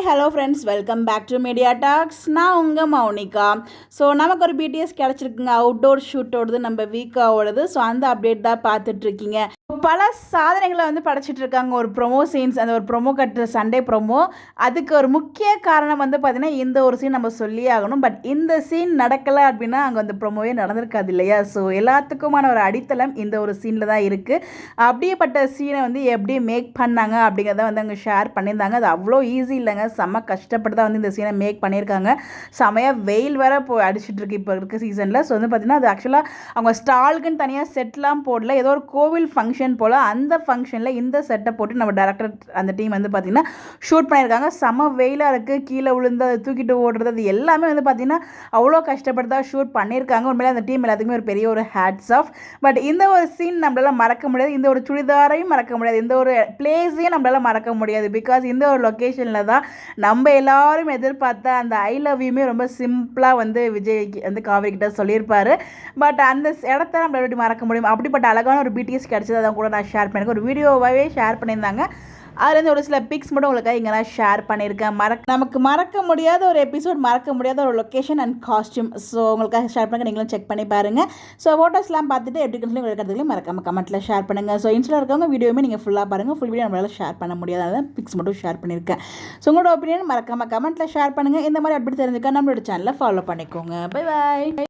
Hi hello friends, welcome back to media talks. நான் உங்கள் Mounika. So நமக்கு ஒரு பிடிஎஸ் கிடச்சிருக்குங்க. அவுட்டோர் ஷூட்டோடது நம்ம வீக்காவோடது. ஸோ அந்த அப்டேட் தான் பார்த்துட்ருக்கீங்க. பல சாதனைகளை படைச்சிட்டு இருக்காங்க. ஒரு ப்ரொமோ சீன்ஸ், அந்த ஒரு ப்ரொமோ கட்டுற சண்டே ப்ரொமோ, அதுக்கு ஒரு முக்கிய காரணம் பார்த்தீங்கன்னா இந்த ஒரு சீன் நம்ம சொல்லியே ஆகணும். பட் இந்த சீன் நடக்கலை அப்படின்னா அங்கே அந்த ப்ரொமோவே நடந்திருக்காது இல்லையா? ஸோ எல்லாத்துக்குமான ஒரு அடித்தளம் இந்த ஒரு சீனில் தான் இருக்குது. அப்படியேப்பட்ட சீனை எப்படி மேக் பண்ணாங்க அப்படிங்கிறத அங்கே ஷேர் பண்ணியிருந்தாங்க. அது அவ்வளோ ஈஸி இல்லைங்க. செம்ம கஷ்டப்பட்டு தான் இந்த சீனை மேக் பண்ணியிருக்காங்க. செமையாக வெயில் வேற அடிச்சுட்டு இருக்கு இப்போ இருக்க சீசனில். ஸோ பார்த்தீங்கன்னா அது ஆக்சுவலாக அவங்க ஸ்டாலுக்குன்னு தனியாக செட்லாம் போடல. ஏதோ ஒரு கோவில் ஃபங்க்ஷன் போல் அந்த ஃபங்க்ஷனில் இந்த செட்டை போட்டு நம்ம டேரக்டர் அந்த டீம் பார்த்திங்கன்னா ஷூட் பண்ணியிருக்காங்க. செம வெயிலாக இருக்குது. கீழே விழுந்து அதை தூக்கிட்டு ஓடுறது அது எல்லாமே பார்த்திங்கன்னா அவ்வளோ கஷ்டப்பட்டு தான் ஷூட் பண்ணியிருக்காங்க. உண்மையிலே அந்த டீம் எல்லாத்துக்குமே ஒரு பெரிய ஒரு ஹேட்ஸ் ஆஃப். பட் இந்த ஒரு சீன் நம்மளால் மறக்க முடியாது. இந்த ஒரு சுடிதாரையும் மறக்க முடியாது. இந்த ஒரு பிளேஸையும் நம்மளால் மறக்க முடியாது. பிகாஸ் இந்த ஒரு லொக்கேஷனில் தான் நம்ம எல்லாரும் எதிர்பார்த்த அந்த ஐ லவ் யூமே ரொம்ப சிம்பிளாக விஜய் காவேரி கிட்ட சொல்லியிருப்பார். பட் அந்த இடத்த நம்ம எப்படி மறக்க முடியும்? அப்படிப்பட்ட அழகான ஒரு பிடிஎஸ் கிடச்சது. அதை கூட நான் ஷேர் பண்ணியிருக்கேன். ஒரு வீடியோவாகவே ஷேர் பண்ணியிருந்தாங்க. அதுலேருந்து ஒரு சில பிக்ஸ் மட்டும் உங்களுக்காக இங்கே நான் ஷேர் பண்ணியிருக்கேன். நமக்கு மறக்க முடியாத ஒரு எபிசோட், மறக்க முடியாத ஒரு லொக்கேஷன் அண்ட் காஸ்டியூம். ஸோ உங்களுக்காக ஷேர் பண்ணுங்க. நீங்களும் செக் பண்ணி பாருங்கள். ஸோ ஃபோட்டோஸ்லாம் பார்த்துட்டு எப்படி இருக்குன்னு உங்களுக்கு கருத்துக்களையும் மறக்காம கமெண்ட்டில் ஷேர் பண்ணுங்கள். ஸோ இன்ஸ்டாவில் இருக்கவங்க வீடியோவுமே நீங்கள் ஃபுல்லாக பாருங்கள். ஃபுல் வீடியோ நம்மளால் ஷேர் பண்ண முடியாது. அதான் பிக்ஸ் மட்டும் ஷேர் பண்ணியிருக்கேன். ஸோ உங்களோட ஒப்பீனியன் மறக்காம கமெண்ட்டில் ஷேர் பண்ணுங்கள். இந்த மாதிரி அப்படி தெரிஞ்சுக்க நம்மளோட சேனலை ஃபாலோ பண்ணிக்கோங்க. Bye bye.